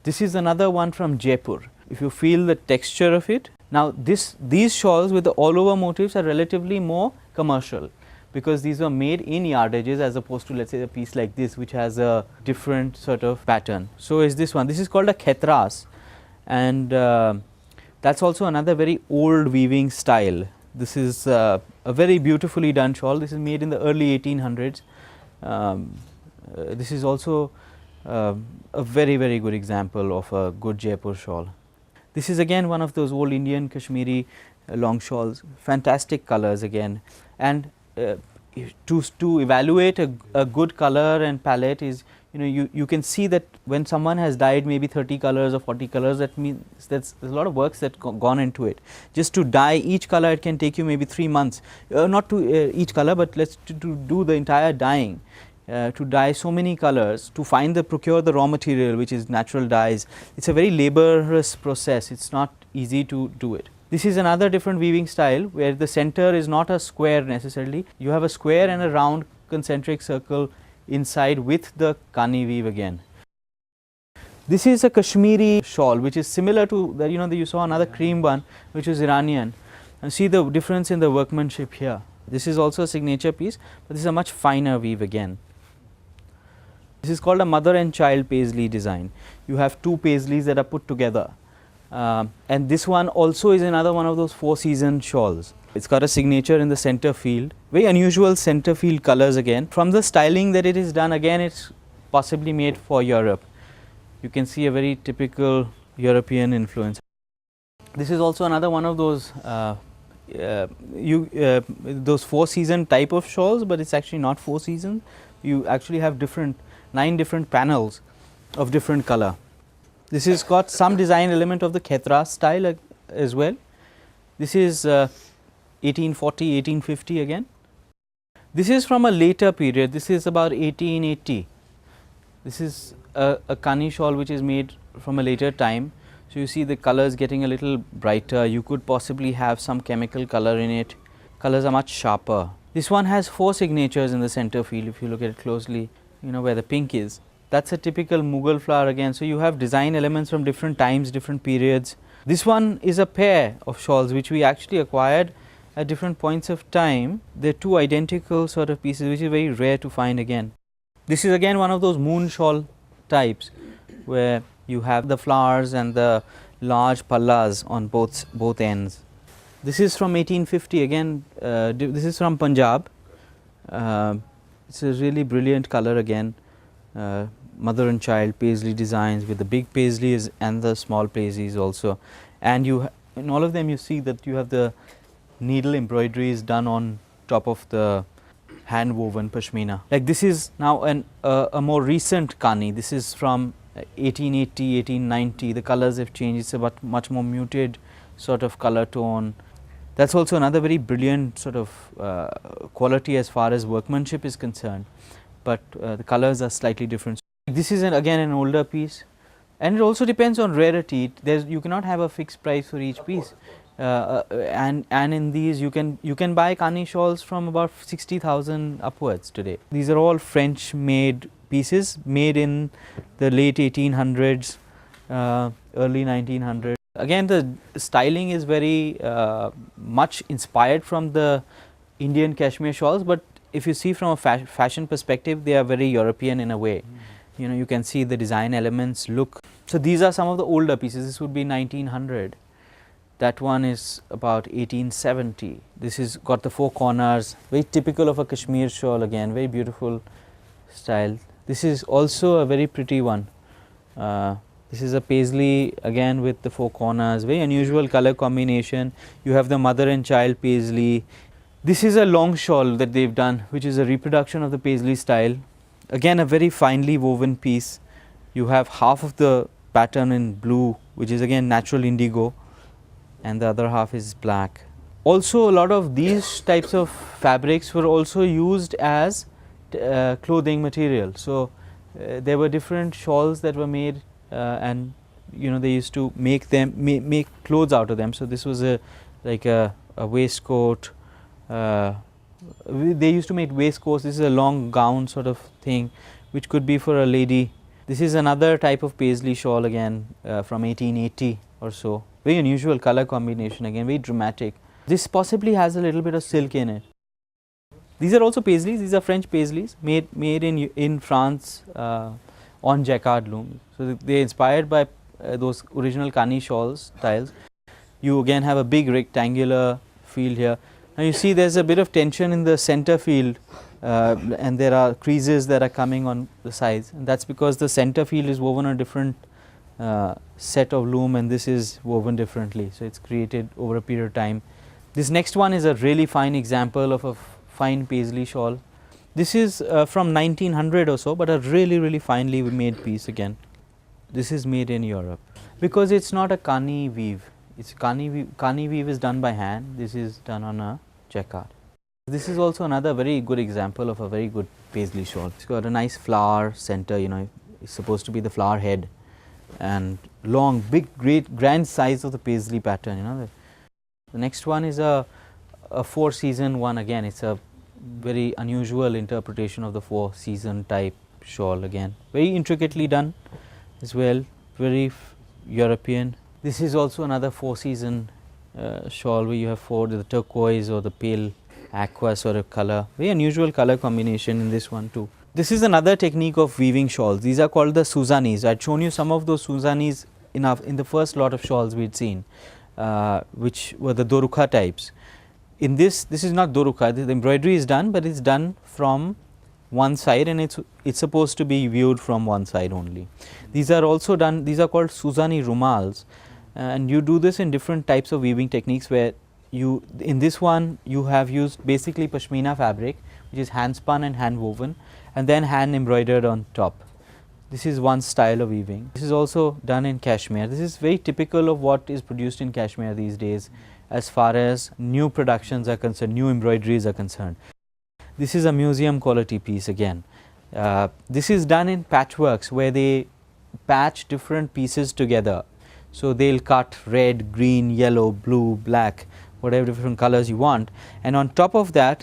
This is another one from Jaipur. If you feel the texture of it. Now these shawls with the all over motifs are relatively more commercial, because these were made in yardages as opposed to, let's say, a piece like this which has a different sort of pattern. So is this one. This is called a khetras, and that's also another very old weaving style. This is a very beautifully done shawl. This is made in the early 1800s. This is also a very good example of a good Jaipur shawl. This is again one of those old Indian Kashmiri long shawls, fantastic colors again, and to evaluate a good color and palette is, you can see that when someone has dyed maybe 30 colors or 40 colors, that means there's a lot of works that gone into it. Just to dye each color, it can take you maybe 3 months, not to each color, but let's to do the entire dyeing. To dye so many colors, to procure the raw material, which is natural dyes, it's a very laborious process. It's not easy to do it. This is another different weaving style where the center is not a square necessarily. You have a square and a round concentric circle inside with the Kani weave again. This is a Kashmiri shawl which is similar to the, you saw another cream one which is Iranian, and see the difference in the workmanship here. This is also a signature piece, but this is a much finer weave again. This is called a mother and child paisley design. You have two paisleys that are put together, and this one also is another one of those 4-season shawls. It's got a signature in the center field, very unusual center field colors again. From the styling that it is done, again it's possibly made for Europe. You can see a very typical European influence. This is also another one of those those 4-season type of shawls, but it's actually not 4 seasons. You actually have 9 different panels of different color. This has got some design element of the khetras style as well. This is 1840, 1850 again. This is from a later period. This is about 1880. This is a Kani shawl which is made from a later time. So you see the colors getting a little brighter. You could possibly have some chemical color in it. Colors are much sharper. This one has 4 signatures in the center field. If you look at it closely, where the pink is. That's a typical Mughal flower again. So you have design elements from different times, different periods. This one is a pair of shawls which we actually acquired at different points of time. They are 2 identical sort of pieces, which is very rare to find again. This is again one of those moon shawl types where you have the flowers and the large pallas on both ends. This is from 1850 again. This is from Punjab. It's a really brilliant color again. Mother and child paisley designs with the big paisleys and the small paisleys also. And in all of them you see that you have the needle embroideries done on top of the hand woven pashmina. Like this is now a more recent Kani. This is from 1880, 1890. The colors have changed. It's a much more muted sort of color tone. That's also another very brilliant sort of quality as far as workmanship is concerned, but the colors are slightly different. This is again an older piece, and it also depends on rarity. You cannot have a fixed price for each piece, and in these you can buy Kani shawls from about 60,000 upwards today. These are all French made pieces, made in the late 1800s, early 1900s. Again, the styling is very much inspired from the Indian Kashmir shawls, but if you see from a fashion perspective, they are very European in a way. You can see the design elements look. So these are some of the older pieces. This would be 1900. That one is about 1870. This is got the 4 corners, very typical of a Kashmir shawl again, very beautiful style. This is also a very pretty one. This is a paisley again with the 4 corners, very unusual color combination. You have the mother and child paisley. This is a long shawl that they've done, which is a reproduction of the paisley style. Again, a very finely woven piece. You have half of the pattern in blue, which is again natural indigo, and the other half is black. Also, a lot of these types of fabrics were also used as clothing material. So there were different shawls that were made, and they used to make clothes out of them. So this was like a waistcoat. They used to make waistcoats. This is a long gown sort of thing, which could be for a lady This is another type of paisley shawl again from 1880 or so. Very unusual color combination, again very dramatic. This possibly has a little bit of silk in it. These are also paisleys. These are French paisleys made in France on jacquard loom. So they are inspired by those original Kani shawls styles. You again have a big rectangular field here. Now you see there is a bit of tension in the center field and there are creases that are coming on the sides, and that is because the center field is woven on a different set of loom, and this is woven differently. So it is created over a period of time. This next one is a really fine example of a fine paisley shawl. This is from 1900 or so, but a really finely made piece again. This is made in Europe because it is not a Kani weave. It's Kani weave is done by hand. This is done on a jacquard. This is also another very good example of a very good paisley shawl. It's got a nice flower center, you know, it's supposed to be the flower head, and long, big, great, grand size of the paisley pattern, you know. The next one is a four season one again. It's a very unusual interpretation of the four season type shawl again. Very intricately done as well, very European. This is also another four season shawl where you have the turquoise or the pale aqua sort of color. Very unusual color combination in this one too. This is another technique of weaving shawls. These are called the Suzanis. I had shown you some of those Suzanis in the first lot of shawls we had seen, which were the Dorukha types. In this is not Dorukha. The embroidery is done, but it's done from one side, and it's supposed to be viewed from one side only. These are also done. These are called Suzani Rumals, and you do this in different types of weaving techniques, where in this one you have used basically pashmina fabric, which is hand spun and hand woven, and then hand embroidered on top. This is one style of weaving. This is also done in cashmere. This is very typical of what is produced in cashmere these days as far as new productions are concerned, new embroideries are concerned. This is a museum quality piece again. This is done in patchworks where they patch different pieces together. So they will cut red, green, yellow, blue, black, whatever different colors you want, and on top of that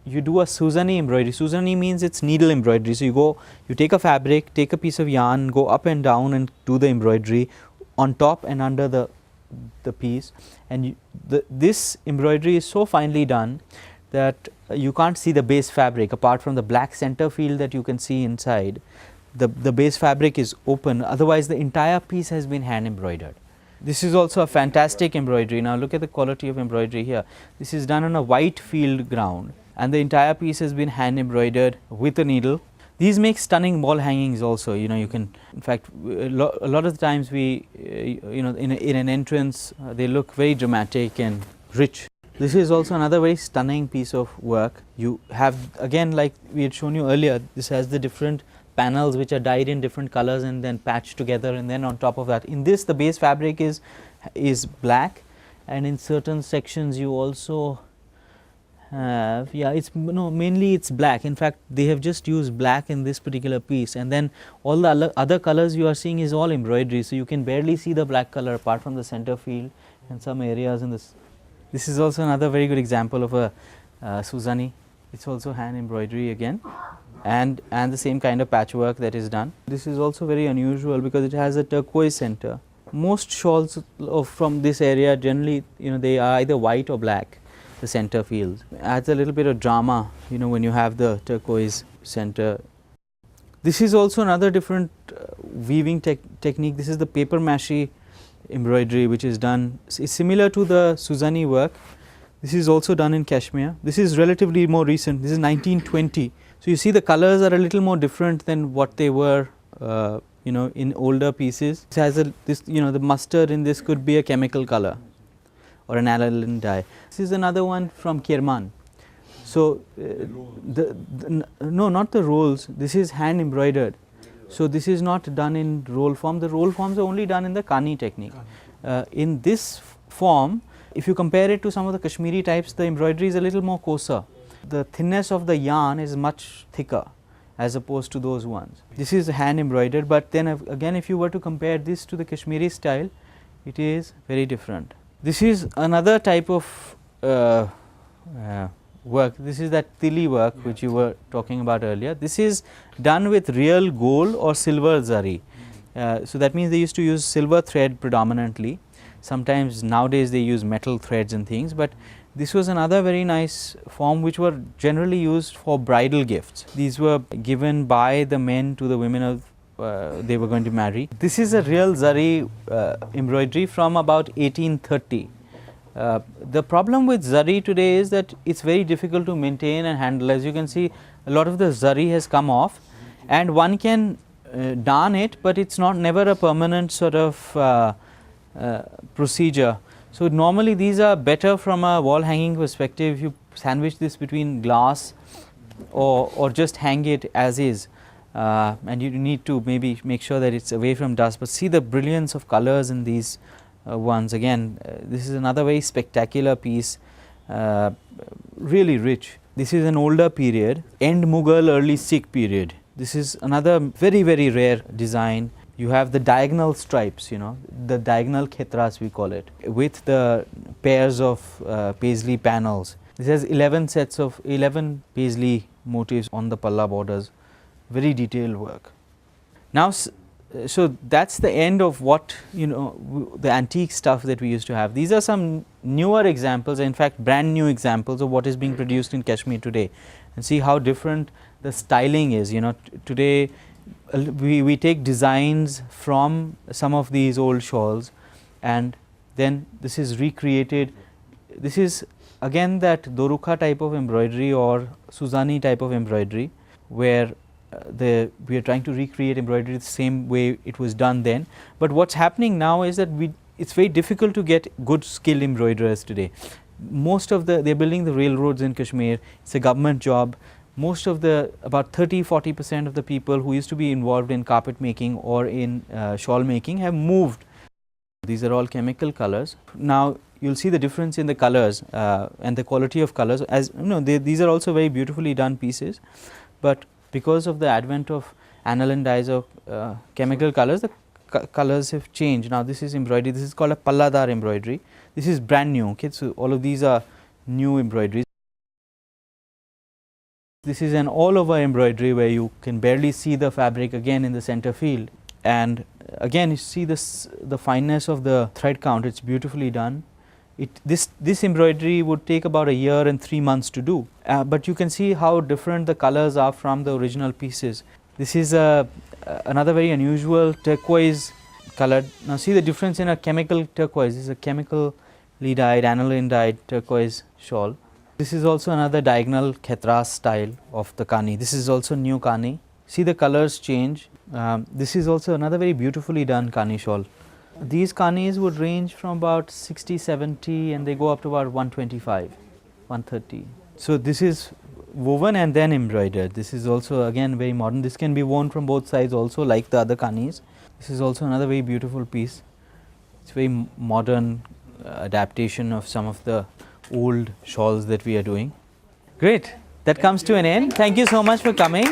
you do a Suzani embroidery. Suzani means it's needle embroidery. So you take a fabric, take a piece of yarn, go up and down and do the embroidery on top and under the piece, and this embroidery is so finely done that you can't see the base fabric apart from the black center field that you can see inside. The base fabric is open, otherwise the entire piece has been hand embroidered. This is also a fantastic embroidery. Now look at the quality of embroidery here. This is done on a white field ground, and the entire piece has been hand embroidered with a needle. These make stunning wall hangings also. You know, you can, in fact, a lot of the times we, you know, in an entrance, they look very dramatic and rich. This is also another very stunning piece of work. You have, again, like we had shown you earlier, this has the different panels which are dyed in different colors and then patched together, and then on top of that, in this the base fabric is black, and in certain sections you also have, mainly it's black. In fact, they have just used black in this particular piece, and then all the other colors you are seeing is all embroidery, so you can barely see the black color apart from the center field and some areas in this. This is also another very good example of a Suzani. It's also hand embroidery again, and the same kind of patchwork that is done. This is also very unusual because it has a turquoise center. Most shawls from this area generally, you know, they are either white or black, the center fields. Adds a little bit of drama, you know, when you have the turquoise center. This is also another different weaving technique. This is the paper mache embroidery, which is done, is similar to the Suzani work. This is also done in cashmere. This is relatively more recent. This is 1920. So you see the colors are a little more different than what they were, you know, in older pieces. It has you know, the mustard in this could be a chemical color or an aniline dye. This is another one from Kirman. So no, not the rolls. This is hand embroidered. So this is not done in roll form. The roll forms are only done in the Kani technique. In this form, if you compare it to some of the Kashmiri types, the embroidery is a little more coarser. The thinness of the yarn is much thicker as opposed to those ones. This is hand embroidered, but then again, if you were to compare this to the Kashmiri style, it is very different. This is another type of work. This is that tili work which you were talking about earlier. This is done with real gold or silver zari. So that means they used to use silver thread predominantly. Sometimes nowadays they use metal threads and things, but this was another very nice form which were generally used for bridal gifts. These were given by the men to the women of they were going to marry. This is a real zari embroidery from about 1830. The problem with zari today is that it's very difficult to maintain and handle. As you can see, a lot of the zari has come off, and one can darn it, but it's not never a permanent sort of procedure. So normally these are better from a wall hanging perspective. If you sandwich this between glass or just hang it as is, and you need to maybe make sure that it's away from dust. But see the brilliance of colors in these ones. Again, this is another very spectacular piece, really rich. This is an older period, end Mughal, early Sikh period. This is another very, very rare design. You have the diagonal stripes, you know, the diagonal khetras we call it, with the pairs of paisley panels. This has 11 sets of 11 paisley motifs on the palla borders, very detailed work. Now, so that's the end of what, you know, the antique stuff that we used to have. These are some newer examples, in fact brand new examples of what is being produced in Kashmir today, and see how different the styling is. You know, today we take designs from some of these old shawls, and then this is recreated. This is again that Dorukha type of embroidery or Suzani type of embroidery, where we are trying to recreate embroidery the same way it was done then. But what's happening now is that it's very difficult to get good skilled embroiderers today. Most of they're building the railroads in Kashmir. It's a government job. Most of about 30-40% of the people who used to be involved in carpet making or in shawl making have moved. These are all chemical colors. Now you'll see the difference in the colors and the quality of colors. As you know, these are also very beautifully done pieces, but because of the advent of aniline dyes or chemical colors, the colors have changed. Now this is embroidery. This is called a palladar embroidery. This is brand new. Okay, so all of these are new embroideries. This is an all over embroidery where you can barely see the fabric again in the center field, and again you see the fineness of the thread count. It's beautifully done. This embroidery would take about a year and 3 months to do, but you can see how different the colors are from the original pieces. This is another very unusual turquoise color. Now see the difference in a chemical turquoise. This is a chemically dyed, aniline dyed turquoise shawl. This is also another diagonal khetras style of the kani. This is also new kani. See the colors change. This is also another very beautifully done kani shawl. These kanis would range from about 60, 70, and they go up to about 125, 130. So this is woven and then embroidered. This is also again very modern. This can be worn from both sides also, like the other kanis. This is also another very beautiful piece. It's very modern adaptation of some of the old shawls that we are doing. Great. That comes to an end. Thank you so much for coming.